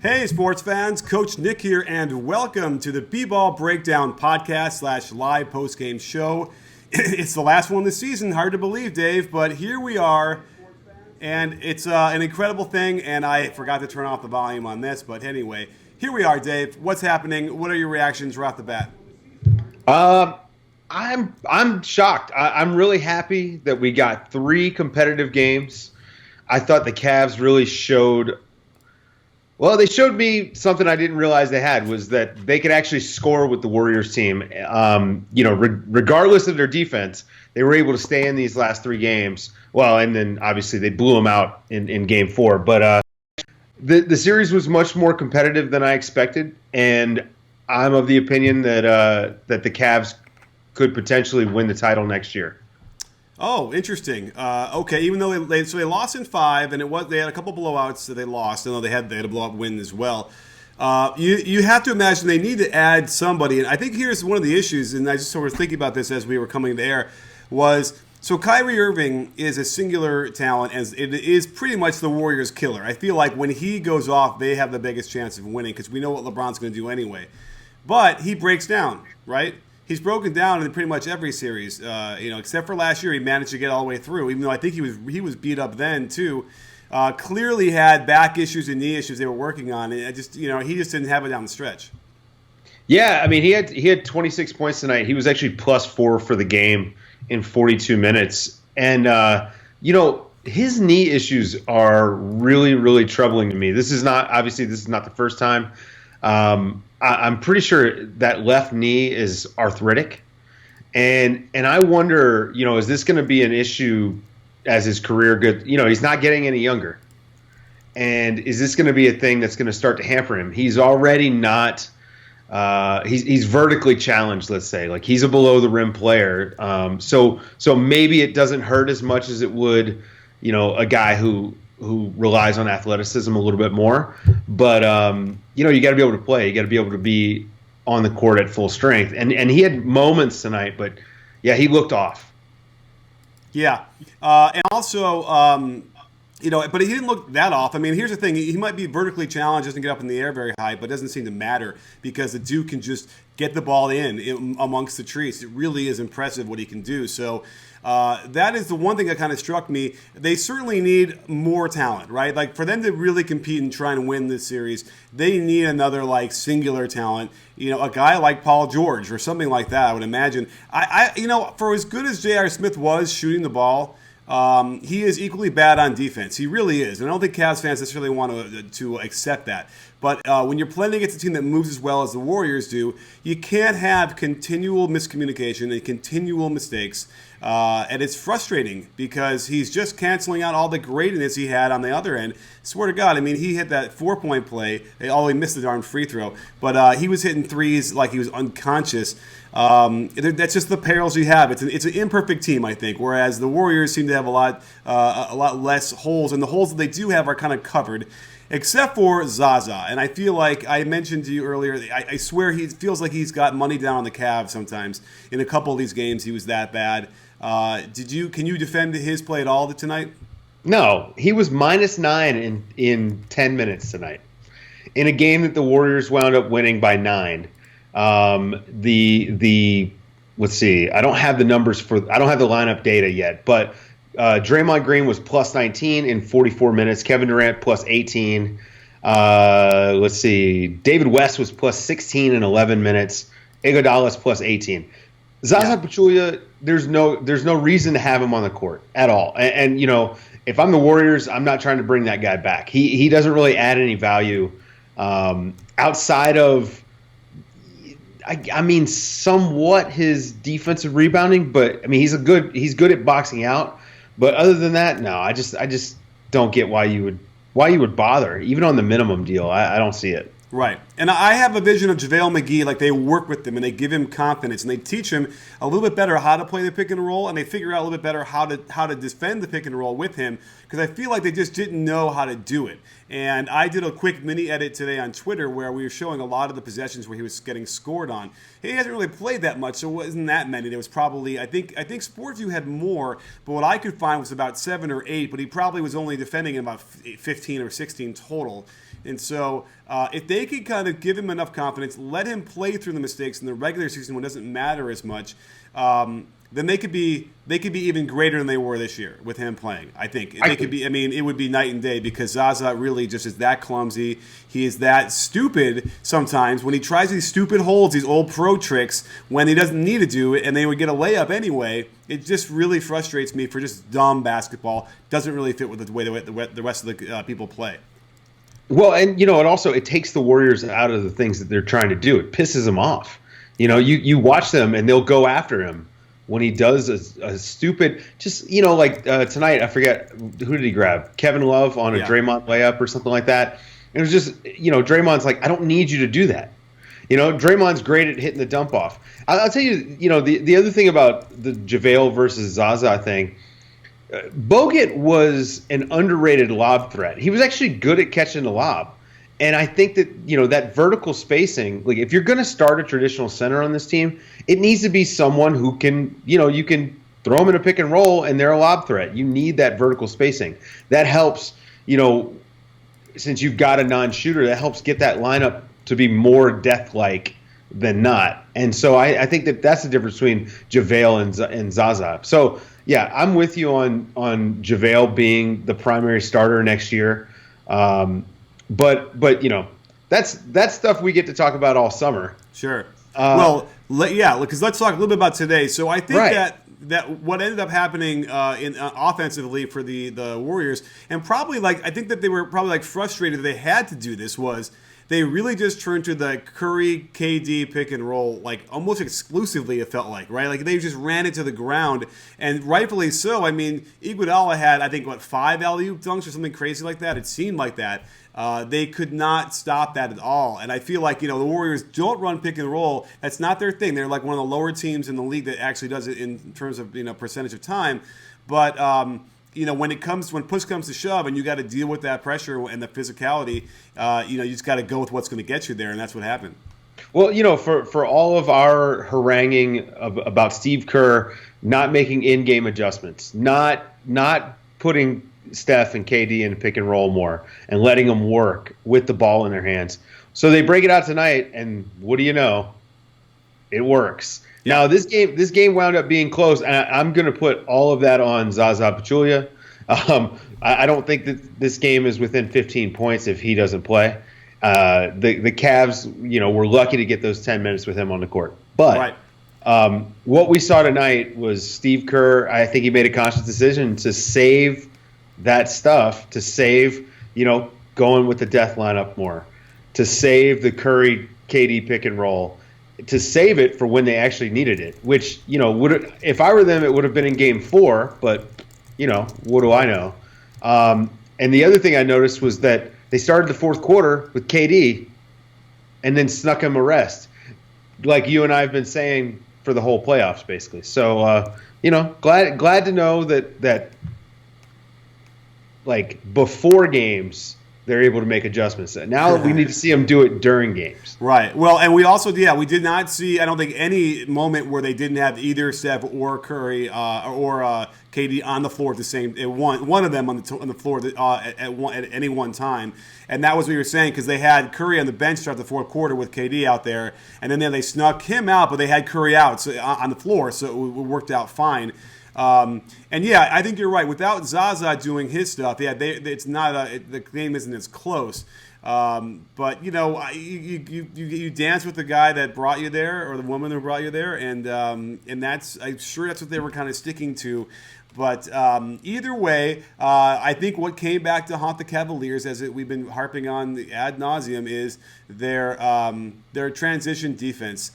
Hey, sports fans, Coach Nick here, and welcome to the BBallBreakdown podcast / live post-game show. It's the last one this season, hard to believe, Dave, but here we are, and it's an incredible thing, and I forgot to turn off the volume on this, but anyway, here we are, Dave. What's happening? What are your reactions right off the bat? I'm shocked. I'm really happy that we got 3 competitive games. I thought the Cavs really showed. Well, they showed me something I didn't realize they had, was that they could actually score with the Warriors team. Regardless of their defense, they were able to stay in these last 3 games. Well, and then obviously they blew them out in Game 4. But the series was much more competitive than I expected, and I'm of the opinion that the Cavs could potentially win the title next year. Oh, interesting. Okay, even though they lost in 5, and they had a couple blowouts that they lost, and though they had a blowout win as well. You have to imagine they need to add somebody, and I think here's one of the issues. And I just sort of thinking about this as we were coming to air so Kyrie Irving is a singular talent, and it is pretty much the Warriors' killer. I feel like when he goes off, they have the biggest chance of winning because we know what LeBron's going to do anyway. But he breaks down, right? He's broken down in pretty much every series, except for last year. He managed to get all the way through, even though I think he was beat up then too. Clearly had back issues and knee issues they were working on, and he just didn't have it down the stretch. Yeah, I mean he had 26 points tonight. He was actually +4 for the game in 42 minutes, and his knee issues are really, really troubling to me. This is not the first time. I'm pretty sure that left knee is arthritic, and I wonder, is this going to be an issue as his career goes? He's not getting any younger, and is this going to be a thing that's going to start to hamper him? He's already not. He's vertically challenged. Let's say, like, he's a below the rim player. So maybe it doesn't hurt as much as it would, a guy who relies on athleticism a little bit more. But, you got to be able to play. You got to be able to be on the court at full strength. And he had moments tonight, but, yeah, he looked off. Yeah. And also, but he didn't look that off. I mean, here's the thing. He might be vertically challenged, doesn't get up in the air very high, but it doesn't seem to matter because the dude can just get the ball in amongst the trees. It really is impressive what he can do. So that is the one thing that kind of struck me. They certainly need more talent, right? Like, for them to really compete and try and win this series, they need another, like, singular talent. A guy like Paul George or something like that, I would imagine. For as good as J.R. Smith was shooting the ball, he is equally bad on defense. He really is. And I don't think Cavs fans necessarily want to accept that. But when you're playing against a team that moves as well as the Warriors do, you can't have continual miscommunication and continual mistakes. And it's frustrating because he's just canceling out all the greatness he had on the other end. Swear to God, I mean, he hit that 4-point play. He missed the darn free throw. But he was hitting threes like he was unconscious. That's just the perils you have. It's an imperfect team, I think, whereas the Warriors seem to have a lot less holes, and the holes that they do have are kind of covered, except for Zaza. And I feel like I mentioned to you earlier, I swear he feels like he's got money down on the Cavs sometimes. In a couple of these games, he was that bad. Can you defend his play at all tonight? No, he was -9 in 10 minutes tonight, in a game that the Warriors wound up winning by 9. Let's see. I don't have the lineup data yet, but Draymond Green was +19 in 44 minutes. Kevin Durant +18. Let's see. David West was +16 in 11 minutes. Iguodala's +18. Zaza Pachulia, there's no reason to have him on the court at all. And if I'm the Warriors, I'm not trying to bring that guy back. He doesn't really add any value outside of, I mean, somewhat his defensive rebounding, but I mean he's good at boxing out. But other than that, no, I just don't get why you would bother, even on the minimum deal. I don't see it. Right. And I have a vision of JaVale McGee, like they work with him and they give him confidence and they teach him a little bit better how to play the pick and roll, and they figure out a little bit better how to defend the pick and roll with him, because I feel like they just didn't know how to do it. And I did a quick mini edit today on Twitter where we were showing a lot of the possessions where he was getting scored on. He hasn't really played that much, so it wasn't that many. There was probably, I think Sportview had more, but what I could find was about 7 or 8, but he probably was only defending in about 15 or 16 total. And so if they could kind of give him enough confidence, let him play through the mistakes in the regular season when it doesn't matter as much, then they could be even greater than they were this year with him playing. I think they could be. I mean, it would be night and day because Zaza really just is that clumsy. He is that stupid sometimes when he tries these stupid holds, these old pro tricks when he doesn't need to do it, and they would get a layup anyway. It just really frustrates me for just dumb basketball. Doesn't really fit with the way the rest of the people play. Well, and it takes the Warriors out of the things that they're trying to do. It pisses them off. You watch them and they'll go after him when he does a stupid, tonight, I forget, who did he grab? Kevin Love on a Draymond layup or something like that. It was just, Draymond's like, I don't need you to do that. Draymond's great at hitting the dump off. I'll tell you, the other thing about the JaVale versus Zaza thing, Bogut was an underrated lob threat. He was actually good at catching the lob. And I think that, that vertical spacing, like if you're going to start a traditional center on this team, it needs to be someone who can, you can throw them in a pick and roll and they're a lob threat. You need that vertical spacing. That helps, since you've got a non-shooter, that helps get that lineup to be more death-like than not. And so I think that that's the difference between JaVale and Zaza. So, yeah, I'm with you on JaVale being the primary starter next year. But that's stuff we get to talk about all summer. Sure. Because let's talk a little bit about today. So I think that what ended up happening offensively for the Warriors, and probably I think that they were probably frustrated that they had to do this, was they really just turned to the Curry KD pick and roll almost exclusively. It felt like, right? They just ran it to the ground, and rightfully so. I mean, Iguodala had 5 alley-oop dunks or something crazy like that. It seemed like that. They could not stop that at all. And I feel like, the Warriors don't run pick and roll. That's not their thing. They're one of the lower teams in the league that actually does it in terms of, percentage of time. But, when push comes to shove and you got to deal with that pressure and the physicality, you just got to go with what's going to get you there. And that's what happened. Well, for all of our haranguing about Steve Kerr not making in-game adjustments, not putting Steph and KD in pick and roll more and letting them work with the ball in their hands. So they break it out tonight, and what do you know? It works. Yeah. Now this game wound up being close, and I'm going to put all of that on Zaza Pachulia. I don't think that this game is within 15 points if he doesn't play. The Cavs, were lucky to get those 10 minutes with him on the court. But what we saw tonight was Steve Kerr. I think he made a conscious decision to save that stuff, to save, going with the death lineup more, to save the Curry KD pick and roll, to save it for when they actually needed it, which, if I were them, it would have been in game 4, but, what do I know? And the other thing I noticed was that they started the fourth quarter with KD and then snuck him a rest, like you and I have been saying for the whole playoffs, basically. So, glad to know that before games, they're able to make adjustments. Now we need to see them do it during games. Right. Well, and we also, we did not see, I don't think, any moment where they didn't have either Steph or Curry or KD on the floor at the same, one of them on the floor at any one time. And that was what you were saying, because they had Curry on the bench start the fourth quarter with KD out there, and then they snuck him out, but they had Curry out on the floor, so it worked out fine. I think you're right. Without Zaza doing his stuff, it's not the game isn't as close. But you dance with the guy that brought you there, or the woman who brought you there, and I'm sure that's what they were kind of sticking to. But either way, I think what came back to haunt the Cavaliers, as we've been harping on ad nauseum, is their transition defense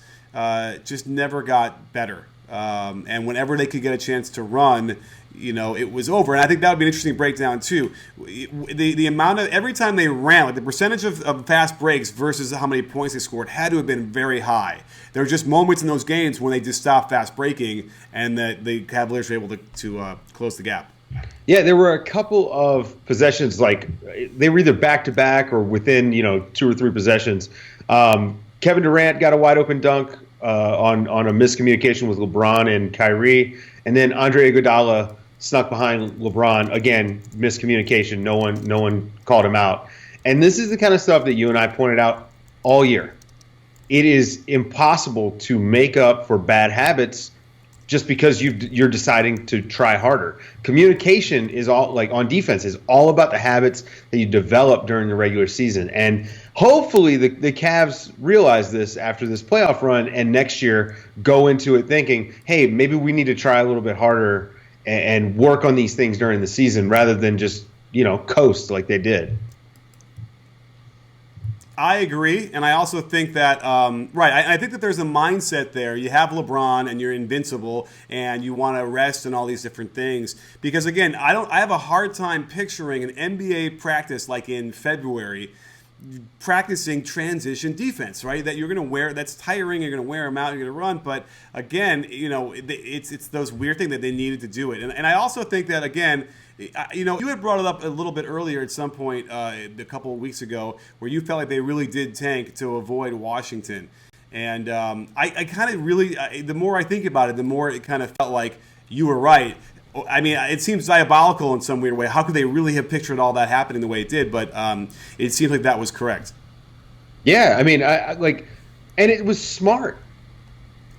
just never got better. And whenever they could get a chance to run, it was over. And I think that would be an interesting breakdown too. The amount of, every time they ran, the percentage of fast breaks versus how many points they scored had to have been very high. There were just moments in those games when they just stopped fast breaking, and the Cavaliers were able to close the gap. Yeah, there were a couple of possessions, like they were either back to back or within, 2 or 3 possessions. Kevin Durant got a wide open dunk on a miscommunication with LeBron and Kyrie, and then Andre Iguodala snuck behind LeBron again, miscommunication. No one called him out, and this is the kind of stuff that you and I pointed out all year. It is impossible to make up for bad habits just because you're deciding to try harder. Communication is all, like on defense, is all about the habits that you develop during the regular season. And hopefully the Cavs realize this after this playoff run and next year go into it thinking, hey, maybe we need to try a little bit harder and work on these things during the season rather than just, coast like they did. I agree, and I also think that I think that there's a mindset there. You have LeBron, and you're invincible, and you want to rest and all these different things. Because again, I have a hard time picturing an NBA practice like in February, practicing transition defense, right? That you're going to wear. That's tiring. You're going to wear them out. You're going to run. But again, it's those weird things that they needed to do it. And I also think that again. You had brought it up a little bit earlier at some point a couple of weeks ago where you felt like they really did tank to avoid Washington. And I kind of really, the more I think about it, the more it kind of felt like you were right. I mean, it seems diabolical in some weird way. How could they really have pictured all that happening the way it did? But it seems like that was correct. Yeah, I mean, and it was smart.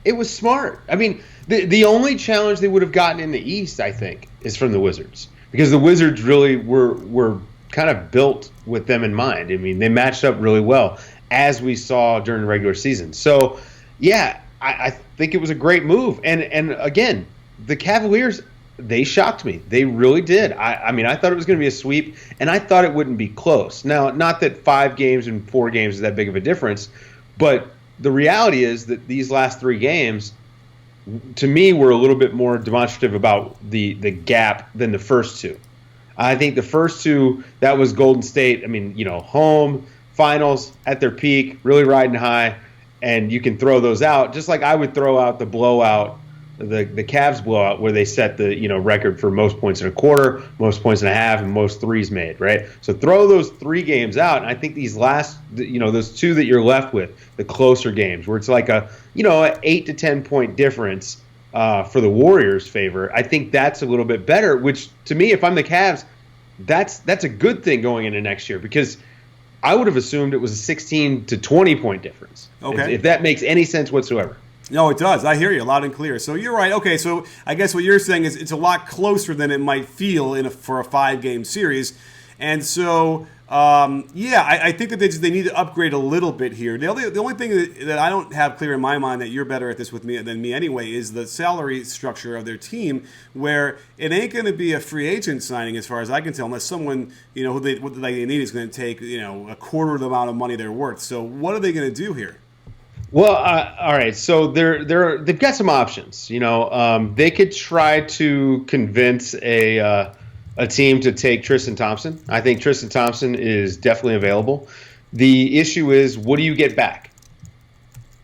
It was smart. I mean, the only challenge they would have gotten in the East, I think, is from the Wizards. Because the Wizards really were kind of built with them in mind. I mean, they matched up really well, as we saw during the regular season. So, yeah, I think it was a great move. And again, the Cavaliers, they shocked me. They really did. I mean, I thought it was going to be a sweep, and I thought it wouldn't be close. Now, not that 5 games and 4 games is that big of a difference, but the reality is that these last 3 games – to me, were a little bit more demonstrative about the gap than the first 2. I think the first 2, that was Golden State. I mean, home, finals, at their peak, really riding high, and you can throw those out, just like I would throw out the blowout, the Cavs blowout, where they set the record for most points in a quarter, most points in a half, and most threes made, right? So throw those 3 games out, and I think these last, those 2 that you're left with, the closer games, where it's like an 8 to 10 point difference for the Warriors' favor, I think that's a little bit better. Which to me, if I'm the Cavs, that's a good thing going into next year, because I would have assumed it was a 16 to 20 point difference. Okay, if that makes any sense whatsoever. No, it does. I hear you loud and clear. So you're right. Okay, so I guess what you're saying is it's a lot closer than it might feel for a 5-game series. And so, I think that they need to upgrade a little bit here. The only thing that I don't have clear in my mind, that you're better at this with me than me anyway, is the salary structure of their team, where it ain't going to be a free agent signing as far as I can tell, unless someone who they need is going to take a quarter of the amount of money they're worth. So what are they going to do here? Well, all right. So they've got some options. They could try to convince a team to take Tristan Thompson. I think Tristan Thompson is definitely available. The issue is, what do you get back?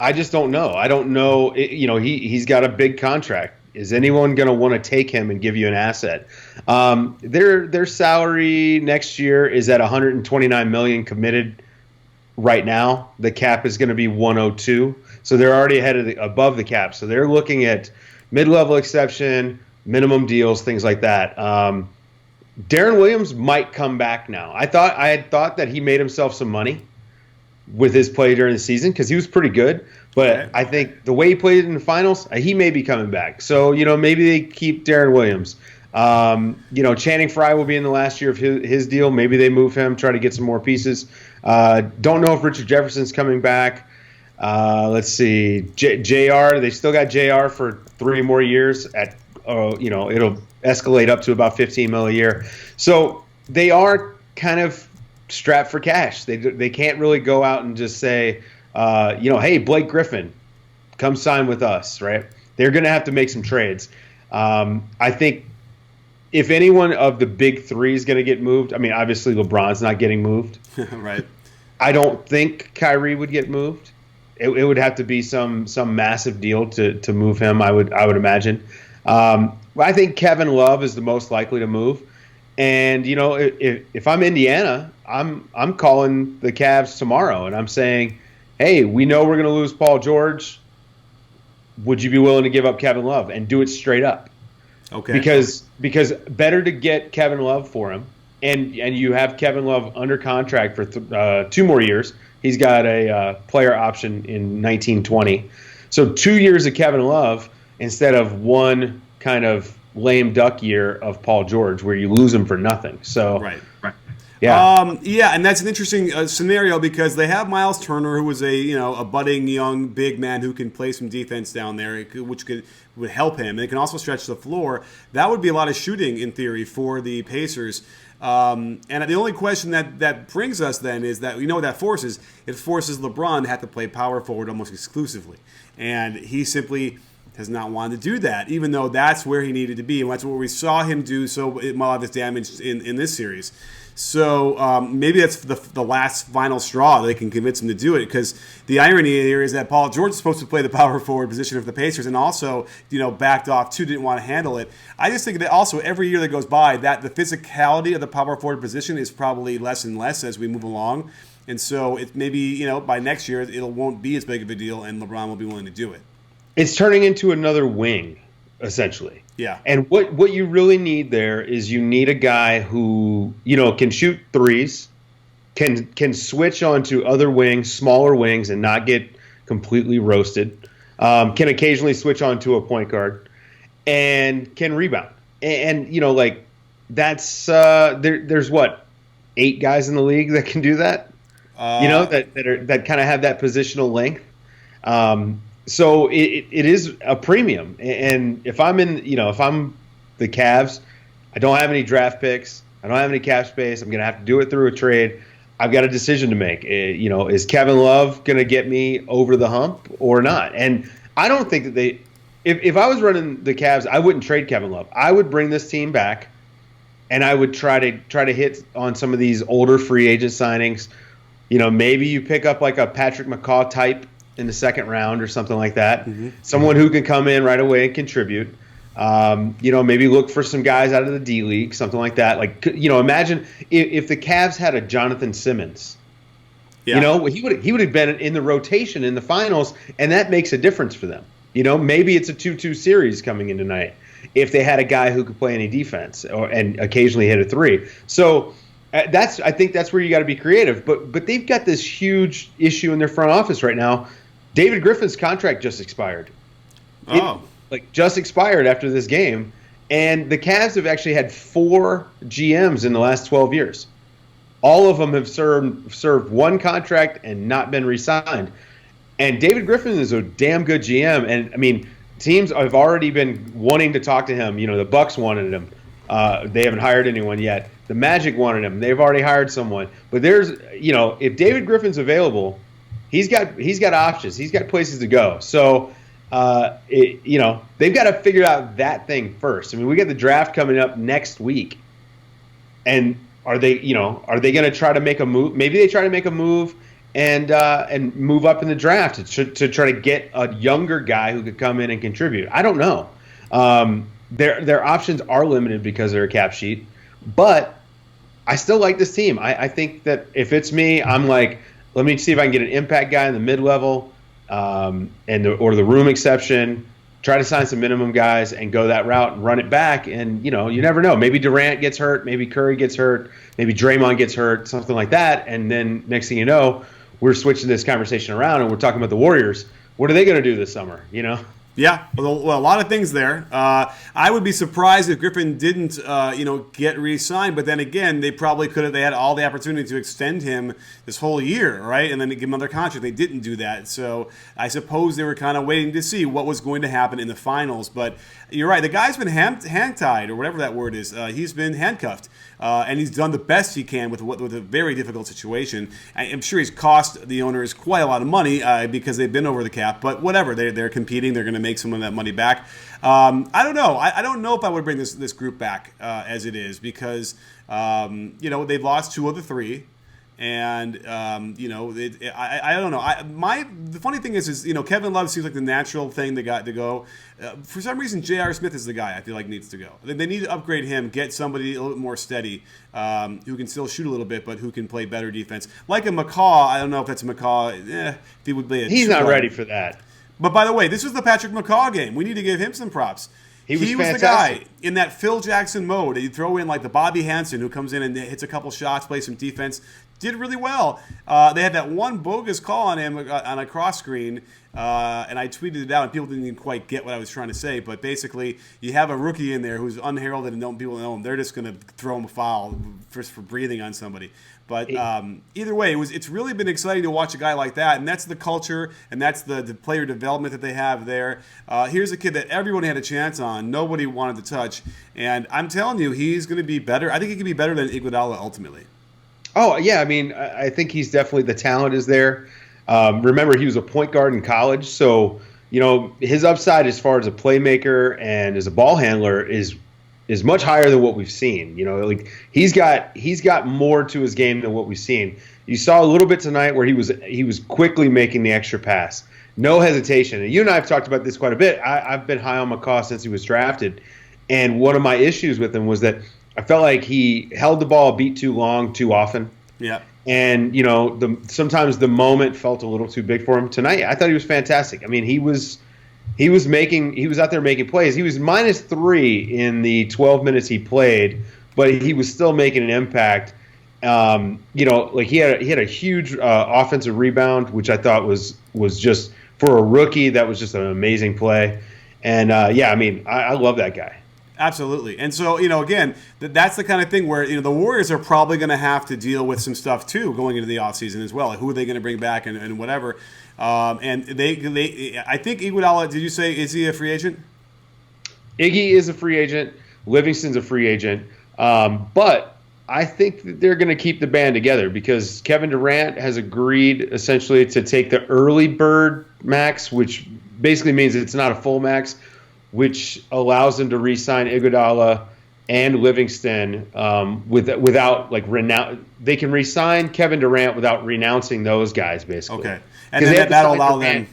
I just don't know. I don't know. He's got a big contract. Is anyone going to want to take him and give you an asset? Their salary next year is at $129 million committed. Right now, the cap is going to be 102, so they're already above the cap. So they're looking at mid-level exception, minimum deals, things like that. Darren Williams might come back now. I had thought that he made himself some money with his play during the season, because he was pretty good. But okay. I think the way he played in the finals, he may be coming back. So maybe they keep Darren Williams. Channing Frye will be in the last year of his deal. Maybe they move him, try to get some more pieces. Don't know if Richard Jefferson's coming back. Let's see. JR, they still got JR for 3 more years at, it'll escalate up to about $15 million a year. So they are kind of strapped for cash. They can't really go out and just say, hey, Blake Griffin, come sign with us, right? They're going to have to make some trades. I think if anyone of the big 3 is going to get moved, I mean, obviously LeBron's not getting moved. Right. I don't think Kyrie would get moved. It would have to be some massive deal to move him, I would imagine. I think Kevin Love is the most likely to move. And if I'm Indiana, I'm calling the Cavs tomorrow, and I'm saying, hey, we know we're going to lose Paul George. Would you be willing to give up Kevin Love and do it straight up? Okay. Because better to get Kevin Love for him, and you have Kevin Love under contract for 2 more years. He's got a player option in 1920, so 2 years of Kevin Love instead of one kind of lame duck year of Paul George where you lose him for nothing. So Right. yeah, And that's an interesting scenario because they have Miles Turner, who was a budding young big man who can play some defense down there, which would help him. And they can also stretch the floor. That would be a lot of shooting in theory for the Pacers. And the only question that brings us then is that what that forces? It forces LeBron to have to play power forward almost exclusively, and he simply has not wanted to do that, even though that's where he needed to be, and that's what we saw him do. So a lot of his damage in this series. So maybe that's the last final straw that they can convince him to do it, because the irony here is that Paul George is supposed to play the power forward position of the Pacers, and also backed off too, didn't want to handle it. I just think that also every year that goes by, that the physicality of the power forward position is probably less and less as we move along, and so it maybe by next year it won't be as big of a deal, and LeBron will be willing to do it. It's turning into another wing, essentially. Yeah. And what you really need there is you need a guy who, can shoot threes, can switch onto other wings, smaller wings, and not get completely roasted, can occasionally switch onto a point guard, and can rebound. And that's there's 8 guys in the league that can do that, that kind of have that positional length. So it is a premium, and if I'm if I'm the Cavs, I don't have any draft picks, I don't have any cap space. I'm gonna have to do it through a trade. I've got a decision to make. Is Kevin Love gonna get me over the hump or not? And I don't think that if I was running the Cavs, I wouldn't trade Kevin Love. I would bring this team back, and I would try to hit on some of these older free agent signings. Maybe you pick up like a Patrick McCaw type in the second round or something like that. Mm-hmm. Someone who can come in right away and contribute. Maybe look for some guys out of the D League, something like that. Like, imagine if the Cavs had a Jonathan Simmons. Yeah. He would have been in the rotation in the finals, and that makes a difference for them. Maybe it's a 2-2 series coming in tonight if they had a guy who could play any defense and occasionally hit a 3. So I think that's where you got to be creative. But they've got this huge issue in their front office right now. David Griffin's contract just expired. Just expired after this game. And the Cavs have actually had 4 GMs in the last 12 years. All of them have served one contract and not been re-signed. And David Griffin is a damn good GM. And, I mean, teams have already been wanting to talk to him. The Bucks wanted him. They haven't hired anyone yet. The Magic wanted him. They've already hired someone. But there's, if David Griffin's available, he's got options. He's got places to go. So, they've got to figure out that thing first. I mean, we got the draft coming up next week, and are they going to try to make a move? Maybe they try to make a move and move up in the draft to try to get a younger guy who could come in and contribute. I don't know. Their options are limited because they're a cap sheet, but I still like this team. I think that if it's me, I'm like, let me see if I can get an impact guy in the mid-level or the room exception, try to sign some minimum guys and go that route and run it back. And, you never know. Maybe Durant gets hurt. Maybe Curry gets hurt. Maybe Draymond gets hurt, something like that. And then next thing you know, we're switching this conversation around and we're talking about the Warriors. What are they going to do this summer, Yeah, well, a lot of things there. I would be surprised if Griffin didn't, get re-signed. But then again, they probably could have. They had all the opportunity to extend him this whole year, right? And then to give him another contract. They didn't do that. So I suppose they were kind of waiting to see what was going to happen in the finals. But you're right. The guy's been hand-tied, or whatever that word is. He's been handcuffed. And he's done the best he can with a very difficult situation. I'm sure he's cost the owners quite a lot of money because they've been over the cap. But whatever, they're competing. They're going to make some of that money back. I don't know. I don't know if I would bring this group back as it is because they've lost 2 of the 3. And I don't know. The funny thing is Kevin Love seems like the natural thing they got to go. For some reason, J.R. Smith is the guy I feel like needs to go. They need to upgrade him, get somebody a little bit more steady, who can still shoot a little bit, but who can play better defense. Like a McCaw. I don't know if that's a McCaw. If he would be. He's not ready for that. But by the way, this was the Patrick McCaw game. We need to give him some props. He was the guy in that Phil Jackson mode. You throw in like the Bobby Hansen who comes in and hits a couple shots, plays some defense, did really well. They had that one bogus call on him on a cross screen, and I tweeted it out, and people didn't even quite get what I was trying to say. But basically, you have a rookie in there who's unheralded and people know him. They're just going to throw him a foul for breathing on somebody. But either way, it's really been exciting to watch a guy like that, and that's the culture, and that's the player development that they have there. Here's a kid that everyone had a chance on, nobody wanted to touch, and I'm telling you, he's going to be better. I think he could be better than Iguodala ultimately. Oh, yeah, I mean, I think he's definitely, the talent is there. Remember, he was a point guard in college, so, his upside as far as a playmaker and as a ball handler is much higher than what we've seen. He's got more to his game than what we've seen. You saw a little bit tonight where he was quickly making the extra pass, no hesitation. And you and I have talked about this quite a bit. I've been high on McCaw since he was drafted, and one of my issues with him was that I felt like he held the ball a beat too long too often. Yeah. And sometimes the moment felt a little too big for him. Tonight, I thought he was fantastic. I mean, he was out there making plays. He was -3 in the 12 minutes he played, but he was still making an impact. He had a huge offensive rebound, which I thought was just, for a rookie, that was just an amazing play. And I love that guy. Absolutely. And so, again, that's the kind of thing where, the Warriors are probably going to have to deal with some stuff, too, going into the offseason as well. Like, who are they going to bring back and whatever. And I think Iguodala, did you say, is he a free agent? Iggy is a free agent. Livingston's a free agent. But I think that they're going to keep the band together because Kevin Durant has agreed essentially to take the early bird max, which basically means it's not a full max, which allows them to re-sign Iguodala and Livingston without they can re-sign Kevin Durant without renouncing those guys, basically. Okay, and then that'll allow them.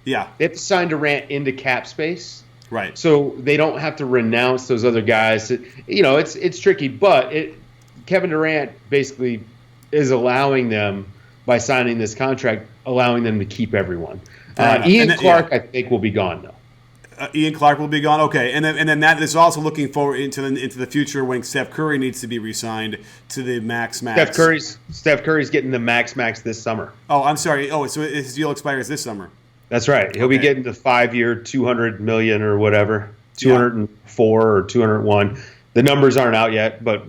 Yeah, they have to sign Durant into cap space, right? So they don't have to renounce those other guys. It's tricky, but Kevin Durant basically is allowing them, by signing this contract, allowing them to keep everyone. Ian Clark, I think, will be gone though. Ian Clark will be gone. Okay, and then that is also looking forward into the future when Steph Curry needs to be re-signed to the max. Steph Curry's getting the max this summer. Oh, I'm sorry. Oh, so his deal expires this summer. That's right. He'll be getting the 5-year, $200 million or whatever, 204 or 201. The numbers aren't out yet, but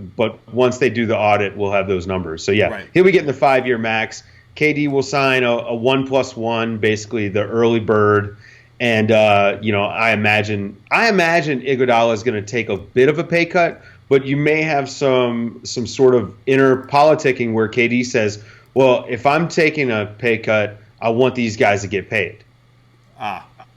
once they do the audit, we'll have those numbers. So He'll be getting the 5-year max. KD will sign a 1+1, basically the early bird. And I imagine Iguodala is going to take a bit of a pay cut, but you may have some sort of inner politicking where KD says, "Well, if I'm taking a pay cut, I want these guys to get paid."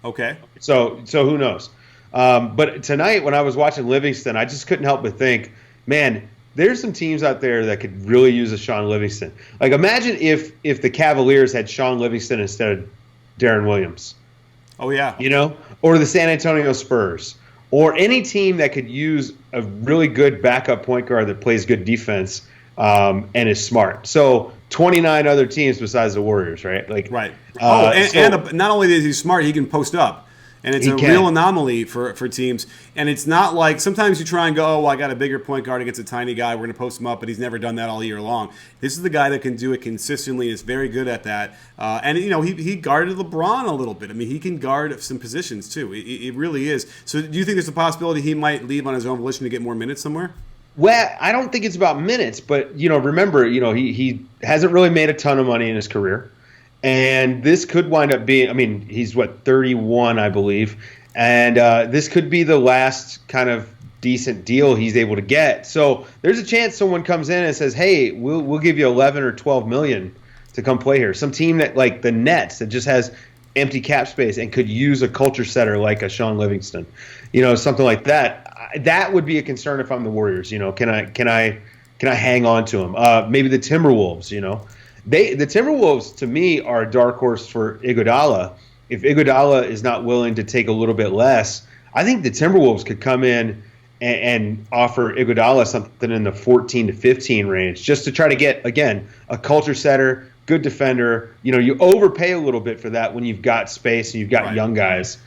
Okay. So who knows? But tonight when I was watching Livingston, I just couldn't help but think, man, there's some teams out there that could really use a Sean Livingston. Like, imagine if the Cavaliers had Sean Livingston instead of Deron Williams. Oh, yeah. Or the San Antonio Spurs, or any team that could use a really good backup point guard that plays good defense and is smart. So 29 other teams besides the Warriors, right? Right. And not only is he smart, he can post up. And it's a real anomaly for teams. And it's not like sometimes you try and go, I got a bigger point guard against a tiny guy. We're going to post him up, but he's never done that all year long. This is the guy that can do it consistently. Is very good at that. And he guarded LeBron a little bit. I mean, he can guard some positions too. It really is. So do you think there's a possibility he might leave on his own volition to get more minutes somewhere? Well, I don't think it's about minutes, but remember, he hasn't really made a ton of money in his career. And this could wind up being, he's 31, I believe. And this could be the last kind of decent deal he's able to get. So there's a chance someone comes in and says, hey, we'll give you 11 or 12 million to come play here. Some team that, like the Nets, that just has empty cap space and could use a culture setter like a Sean Livingston, something like that. That would be a concern if I'm the Warriors. Can Can I hang on to him? Maybe the Timberwolves. The Timberwolves to me are a dark horse for Iguodala. If Iguodala is not willing to take a little bit less, I think the Timberwolves could come in and offer Iguodala something in the 14 to 15 range, just to try to get, again, a culture setter, good defender. You overpay a little bit for that when you've got space and you've got young guys.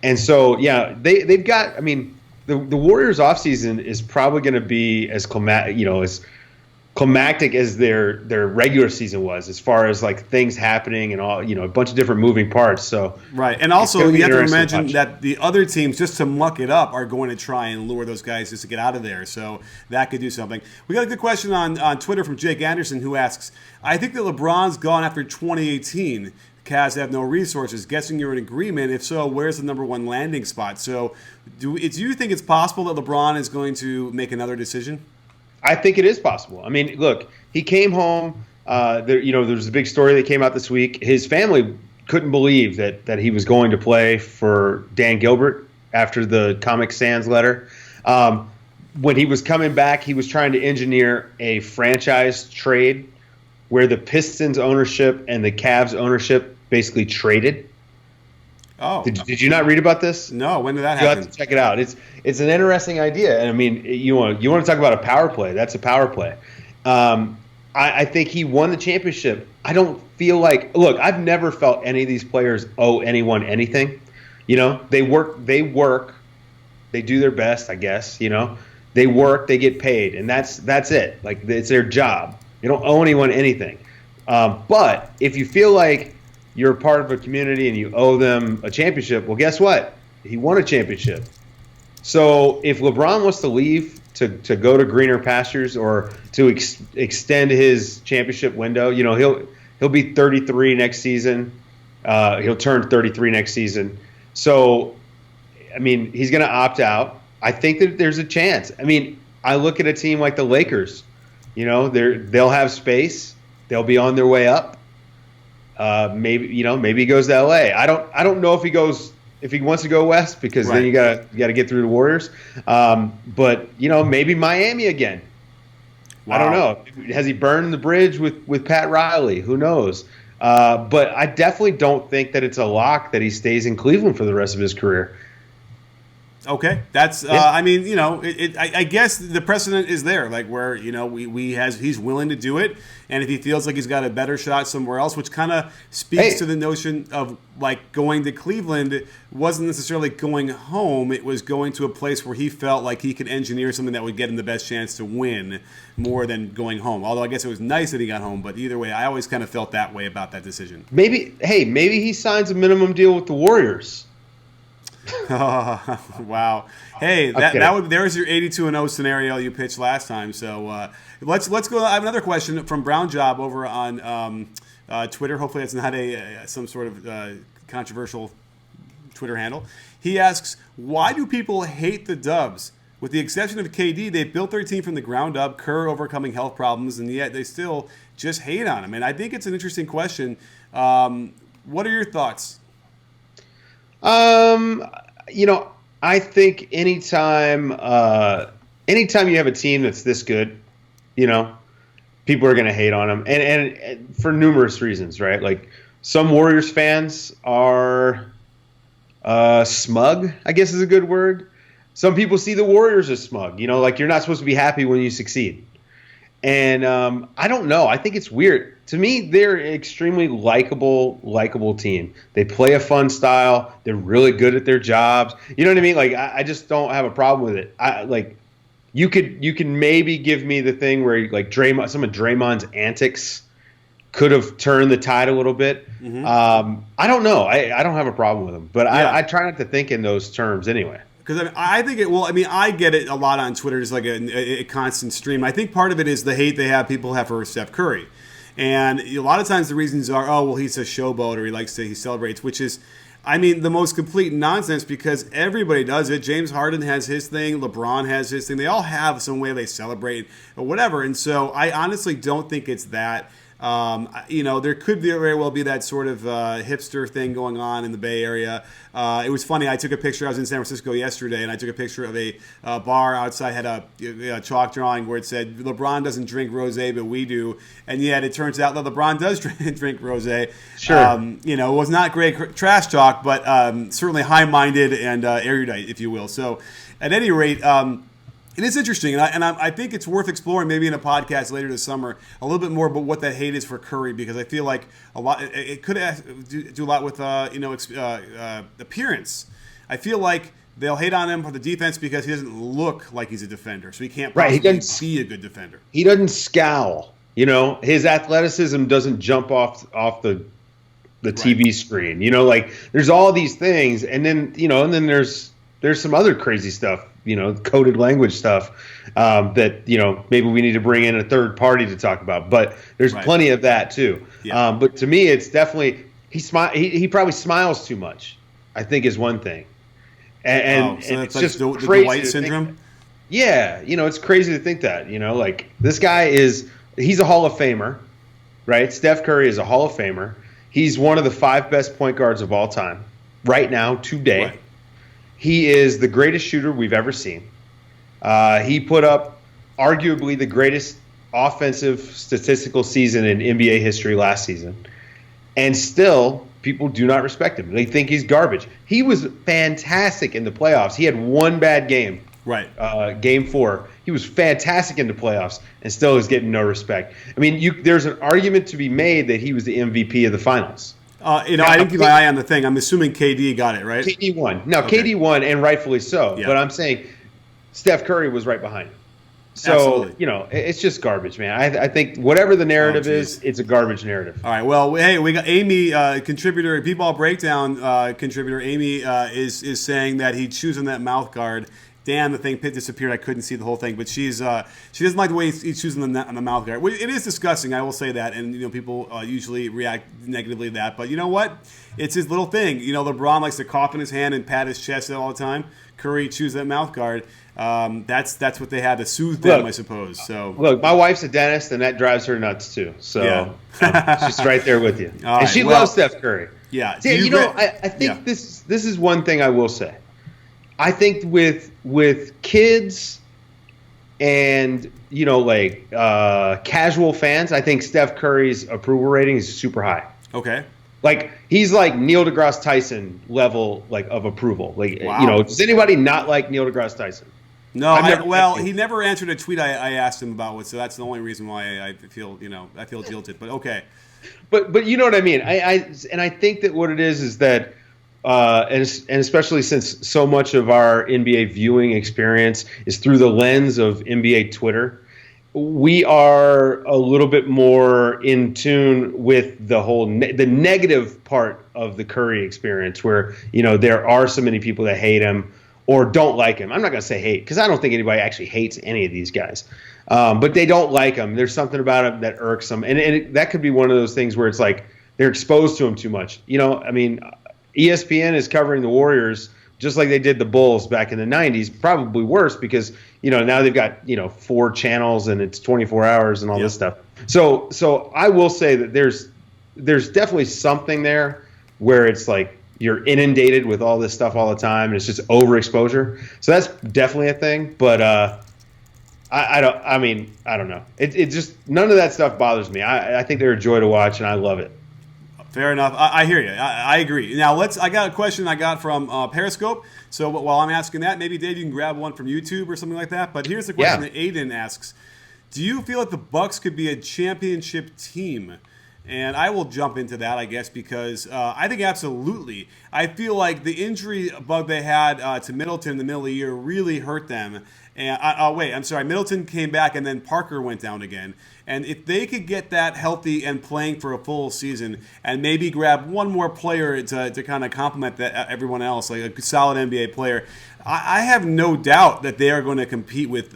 And so, yeah, they've got. I mean, the Warriors offseason is probably going to be as climactic as their regular season was, as far as like things happening and all, a bunch of different moving parts. So right, and also you have to imagine that the other teams, just to muck it up, are going to try and lure those guys just to get out of there. So that could do something. We got a good question on Twitter from Jake Anderson, who asks, "I think that LeBron's gone after 2018. Cavs have no resources. Guessing you're in agreement. If so, where's the number one landing spot?" So, do you think it's possible that LeBron is going to make another decision? I think it is possible. I mean, look, he came home. There's a big story that came out this week. His family couldn't believe that he was going to play for Dan Gilbert after the Comic Sans letter. When he was coming back, he was trying to engineer a franchise trade where the Pistons ownership and the Cavs ownership basically traded. Oh, did you not read about this? No. When did that happen? You have to check it out. It's an interesting idea, and I mean, you want to talk about a power play? That's a power play. I think he won the championship. I don't feel like. Look, I've never felt any of these players owe anyone anything. They work. They do their best, I guess. They work. They get paid, and that's it. Like, it's their job. You don't owe anyone anything. But if you feel like you're a part of a community and you owe them a championship, well, guess what? He won a championship. So if LeBron wants to leave to go to greener pastures or to extend his championship window, he'll be 33 next season. He'll turn 33 next season. So, I mean, he's going to opt out. I think that there's a chance. I mean, I look at a team like the Lakers. They'll have space. They'll be on their way up. Maybe he goes to LA. I don't know if he wants to go west, because then you gotta get through the Warriors. But maybe Miami again. Wow. I don't know. Has he burned the bridge with Pat Riley? Who knows? But I definitely don't think that it's a lock that he stays in Cleveland for the rest of his career. Okay, that's. I mean, I guess the precedent is there, like where he's willing to do it, and if he feels like he's got a better shot somewhere else, which kind of speaks to the notion of like going to Cleveland wasn't necessarily going home; it was going to a place where he felt like he could engineer something that would get him the best chance to win, more than going home. Although I guess it was nice that he got home, but either way, I always kind of felt that way about that decision. Maybe he signs a minimum deal with the Warriors. Wow. Hey, there's your 82-0 scenario you pitched last time. So let's go. I have another question from Brown Job over on Twitter. Hopefully it's not some sort of controversial Twitter handle. He asks, why do people hate the Dubs? With the exception of KD, they built their team from the ground up, Kerr overcoming health problems, and yet they still just hate on him. And I think it's an interesting question. What are your thoughts? I think anytime you have a team that's this good, people are going to hate on them, and for numerous reasons, right? Like, some Warriors fans are smug, I guess is a good word. Some people see the Warriors as smug, like you're not supposed to be happy when you succeed. And I don't know. I think it's weird. To me, they're an extremely likable team. They play a fun style. They're really good at their jobs. You know what I mean? Like, I just don't have a problem with it. You can maybe give me the thing where like some of Draymond's antics could have turned the tide a little bit. Mm-hmm. I don't know. I don't have a problem with them, but yeah. I try not to think in those terms anyway. Because I think it will. I mean, I get it a lot on Twitter, just like a constant stream. I think part of it is the hate people have for Steph Curry, and a lot of times the reasons are, oh, well, he's a showboat, or he celebrates, which is, I mean, the most complete nonsense, because everybody does it. James Harden has his thing, LeBron has his thing. They all have some way they celebrate or whatever, and so I honestly don't think it's that. There could very well be that sort of hipster thing going on in the Bay Area. It was funny. I took a picture. I was in San Francisco yesterday, and I took a picture of a bar outside, had a chalk drawing where it said, "LeBron doesn't drink rosé, but we do." And yet it turns out that LeBron does drink rosé. Sure. It was not great trash talk, but certainly high-minded and erudite, if you will. So at any rate, it is interesting, and I think it's worth exploring maybe in a podcast later this summer a little bit more about what that hate is for Curry, because I feel like a lot it could do a lot with appearance. I feel like they'll hate on him for the defense because he doesn't look like he's a defender, so he can't possibly be a good defender. He doesn't scowl. His athleticism doesn't jump off the TV screen. There's all these things, and then there's some other crazy stuff. Coded language stuff that maybe we need to bring in a third party to talk about. But there's plenty of that too. Yeah. But to me, it's definitely he probably smiles too much, I think, is one thing. And it's like just the crazy Dwight syndrome. Yeah, it's crazy to think that. This guy he's a Hall of Famer, right? Steph Curry is a Hall of Famer. He's one of the 5 best point guards of all time right now, today. Right. He is the greatest shooter we've ever seen. He put up arguably the greatest offensive statistical season in NBA history last season. And still, people do not respect him. They think he's garbage. He was fantastic in the playoffs. He had one bad game. Right. Game 4. He was fantastic in the playoffs and still is getting no respect. I mean, there's an argument to be made that he was the MVP of the finals. I didn't keep my eye on the thing. I'm assuming KD got it, right? KD won. No, okay. KD won, and rightfully so. Yeah. But I'm saying Steph Curry was right behind him. So, absolutely. It's just garbage, man. I think whatever the narrative is, it's a garbage narrative. All right. Well, hey, we got Amy, contributor, BBallBreakdown contributor. Amy is saying that he chews on that mouth guard. Damn, the thing disappeared. I couldn't see the whole thing, but she doesn't like the way he's choosing on the mouth guard. It is disgusting, I will say that, and people usually react negatively to that. But you know what? It's his little thing. LeBron likes to cough in his hand and pat his chest all the time. Curry chews that mouth guard. That's what they had to soothe them, I suppose. So look, my wife's a dentist, and that drives her nuts too. So she's right there with you, and she loves Steph Curry. Yeah. I think this is one thing I will say. I think with kids and casual fans, I think Steph Curry's approval rating is super high. Okay. He's like Neil deGrasse Tyson level of approval. Wow. Does anybody not like Neil deGrasse Tyson? No. He never answered a tweet I asked him about, so that's the only reason why I feel jilted. But okay. But you know what I mean. I think that what it is that. And especially since so much of our NBA viewing experience is through the lens of NBA Twitter, we are a little bit more in tune with the whole the negative part of the Curry experience, where there are so many people that hate him or don't like him. I'm not going to say hate, because I don't think anybody actually hates any of these guys, but they don't like him. There's something about him that irks them, and that could be one of those things where it's like they're exposed to him too much. ESPN is covering the Warriors just like they did the Bulls back in the 90s, probably worse because, now they've got, 4 channels and it's 24 hours and all this stuff. So I will say that there's definitely something there where it's like you're inundated with all this stuff all the time and it's just overexposure. So that's definitely a thing. But I don't know. It just none of that stuff bothers me. I think they're a joy to watch and I love it. Fair enough. I hear you. I agree. Now I got a question I got from Periscope. So while I'm asking that, maybe Dave, you can grab one from YouTube or something like that. But here's the question that Aiden asks: do you feel like the Bucks could be a championship team? And I will jump into that, I guess, because I think absolutely. I feel like the injury bug they had to Middleton in the middle of the year really hurt them. And Middleton came back and then Parker went down again. And if they could get that healthy and playing for a full season and maybe grab one more player to kind of complement everyone else, like a solid NBA player, I have no doubt that they are going to compete with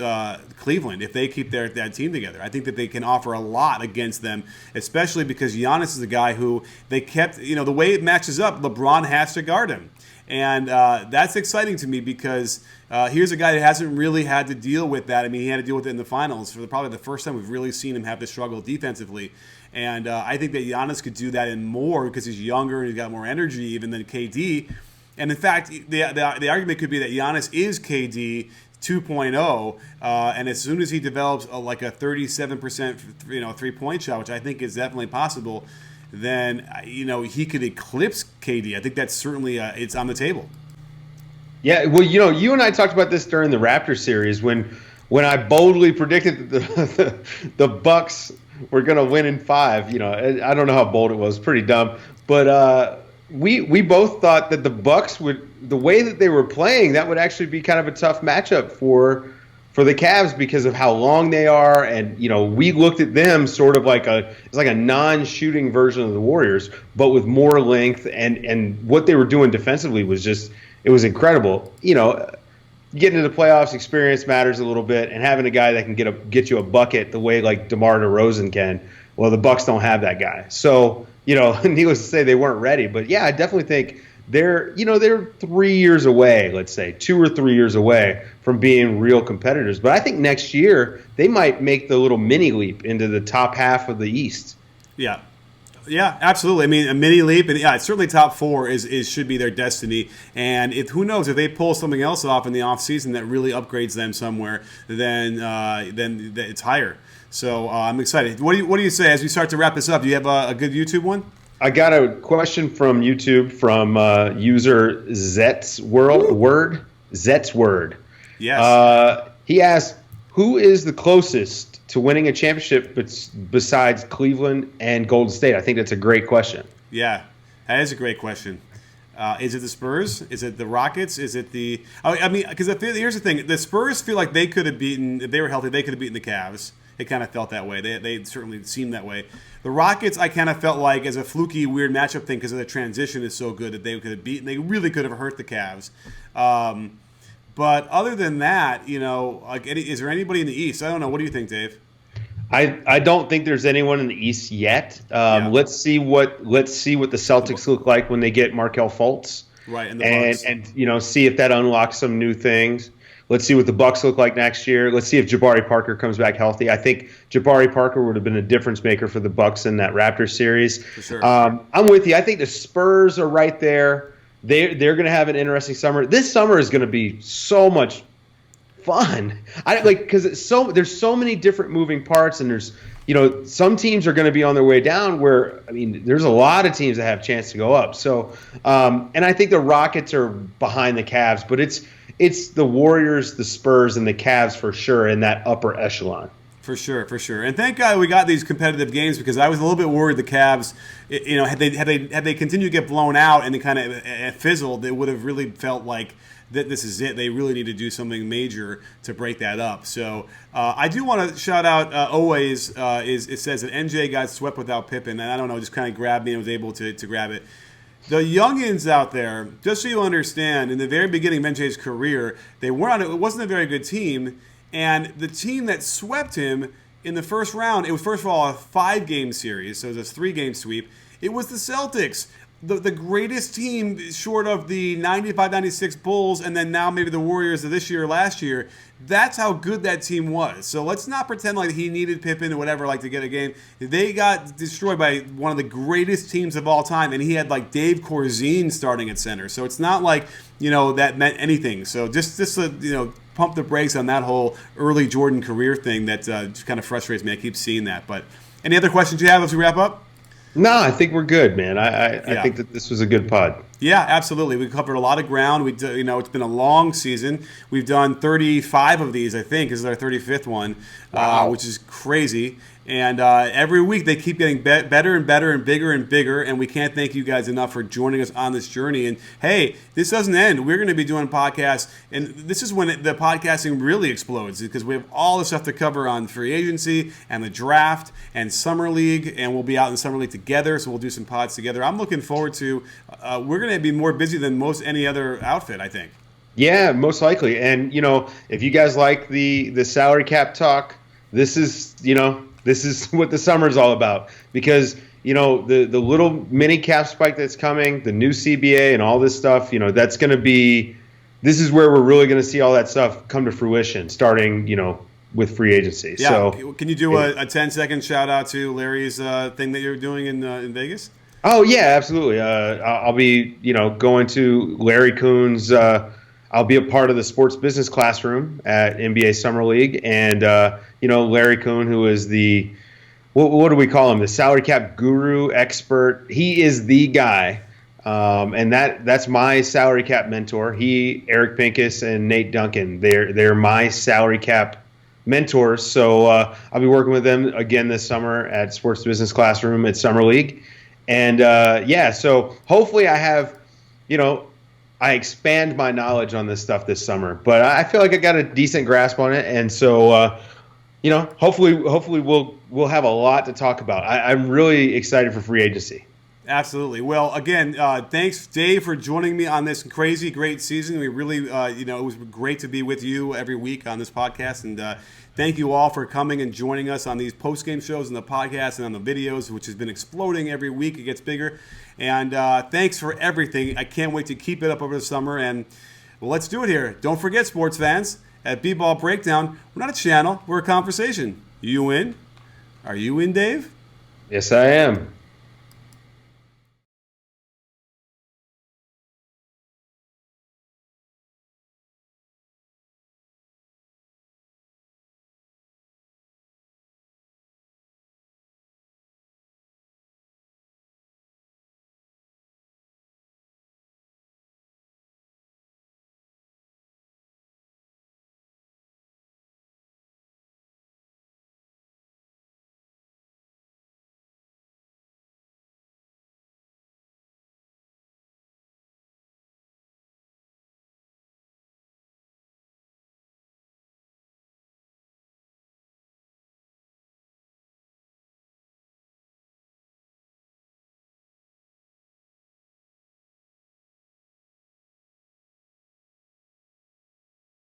Cleveland if they keep that team together. I think that they can offer a lot against them, especially because Giannis is a guy who they kept, the way it matches up, LeBron has to guard him. And that's exciting to me because here's a guy that hasn't really had to deal with that. I mean, he had to deal with it in the finals for probably the first time we've really seen him have to struggle defensively. And I think that Giannis could do that and more because he's younger and he's got more energy even than KD. And in fact, the argument could be that Giannis is KD 2.0, and as soon as he develops like a 37% 3-point shot, which I think is definitely possible, then he could eclipse KD. I think that's certainly it's on the table. Yeah, well, you and I talked about this during the Raptors series when I boldly predicted that the Bucks were going to win in 5. I don't know how bold it was, pretty dumb, but we both thought that the Bucks would, the way that they were playing, that would actually be kind of a tough matchup for the Cavs because of how long they are, and we looked at them sort of like it's like a non-shooting version of the Warriors, but with more length, and what they were doing defensively was just, it was incredible. Getting into the playoffs, experience matters a little bit, and having a guy that can get you a bucket the way like DeMar DeRozan can. Well, the Bucks don't have that guy, so needless to say, they weren't ready. But yeah, I definitely think they're 3 years away, let's say 2 or 3 years away from being real competitors. But I think next year they might make the little mini leap into the top half of the East. Yeah, absolutely. I mean, a mini leap, and yeah, certainly top 4 should be their destiny. And who knows, if they pull something else off in the offseason that really upgrades them somewhere, then it's higher. So I'm excited. What do you say as we start to wrap this up? Do you have a good YouTube one? I got a question from YouTube from user Zetsword. Yes. He asked, who is the closest to winning a championship besides Cleveland and Golden State? I think that's a great question. Yeah, that is a great question. Is it the Spurs? Is it the Rockets? Is it the? I mean, because here's the thing: the Spurs feel like they could have beaten, if they were healthy, they could have beaten the Cavs. It kind of felt that way. They certainly seemed that way. The Rockets, I kind of felt like as a fluky, weird matchup thing because of the transition is so good that they could have beaten. They really could have hurt the Cavs. But other than that, is there anybody in the East? I don't know. What do you think, Dave? I don't think there's anyone in the East yet. Let's see what the Celtics look like when they get Markelle Fultz. Right, and the Bucks. And see if that unlocks some new things. Let's see what the Bucks look like next year. Let's see if Jabari Parker comes back healthy. I think Jabari Parker would have been a difference maker for the Bucks in that Raptors series. For sure. I'm with you. I think the Spurs are right there. They're going to have an interesting summer. This summer is going to be so much fun. Because there's so many different moving parts, and there's some teams are going to be on their way down. Where there's a lot of teams that have a chance to go up. So, and I think the Rockets are behind the Cavs, but it's the Warriors, the Spurs, and the Cavs for sure in that upper echelon. For sure. And thank God we got these competitive games because I was a little bit worried the Cavs, had they continued to get blown out and they kind of fizzled, it would have really felt like that this is it. They really need to do something major to break that up. So I do want to shout out always. It says that NJ got swept without Pippen, and I don't know, just kind of grabbed me and was able to grab it. The youngins out there, just so you understand, in the very beginning of NJ's career, it wasn't a very good team. And the team that swept him in the first round, it was first of all a 5-game series, so it was a 3-game sweep. It was the Celtics, the greatest team short of the 95-96 Bulls, and then now maybe the Warriors of this year or last year. That's how good that team was. So let's not pretend like he needed Pippen or whatever to get a game. They got destroyed by one of the greatest teams of all time, and he had like Dave Corzine starting at center. So it's not like that meant anything. So just pump the brakes on that whole early Jordan career thing that just kind of frustrates me. I keep seeing that. But any other questions you have as we wrap up? No, I think we're good, man. I think that this was a good pod. Yeah, absolutely. We covered a lot of ground. It's been a long season. We've done 35 of these, I think. This is our 35th one, which is crazy. And every week they keep getting better and better and bigger, and we can't thank you guys enough for joining us on this journey. And hey, this doesn't end. We're going to be doing podcasts, and this is when the podcasting really explodes because we have all the stuff to cover on free agency and the draft and summer league, and we'll be out in summer league together, so we'll do some pods together. I'm looking forward to. We're going to be more busy than most any other outfit, I think. Yeah, most likely. And if you guys like the salary cap talk, this is what the summer's all about because, the little mini cap spike that's coming, the new CBA and all this stuff, this is where we're really going to see all that stuff come to fruition starting, with free agency. Yeah. So Can you do a 10-second shout out to Larry's thing that you're doing in Vegas? oh yeah, absolutely. I'll be going to Larry Kuhn's. I'll be a part of the sports business classroom at NBA Summer League, and Larry Kuhn, who is the what do we call him? The salary cap guru expert. He is the guy, and that's my salary cap mentor. He, Eric Pincus, and Nate Duncan. They're my salary cap mentors. So I'll be working with them again this summer at Sports Business Classroom at Summer League, and so hopefully I have, I expand my knowledge on this stuff this summer. But I feel like I got a decent grasp on it, and so hopefully we'll have a lot to talk about. I'm really excited for free agency. Absolutely. Well, again, thanks, Dave, for joining me on this crazy great season. We really, it was great to be with you every week on this podcast. And thank you all for coming and joining us on these post-game shows and the podcast and on the videos, which has been exploding every week. It gets bigger. And thanks for everything. I can't wait to keep it up over the summer. And let's do it here. Don't forget, sports fans, at BBallBreakdown, we're not a channel. We're a conversation. You in? Are you in, Dave? Yes, I am.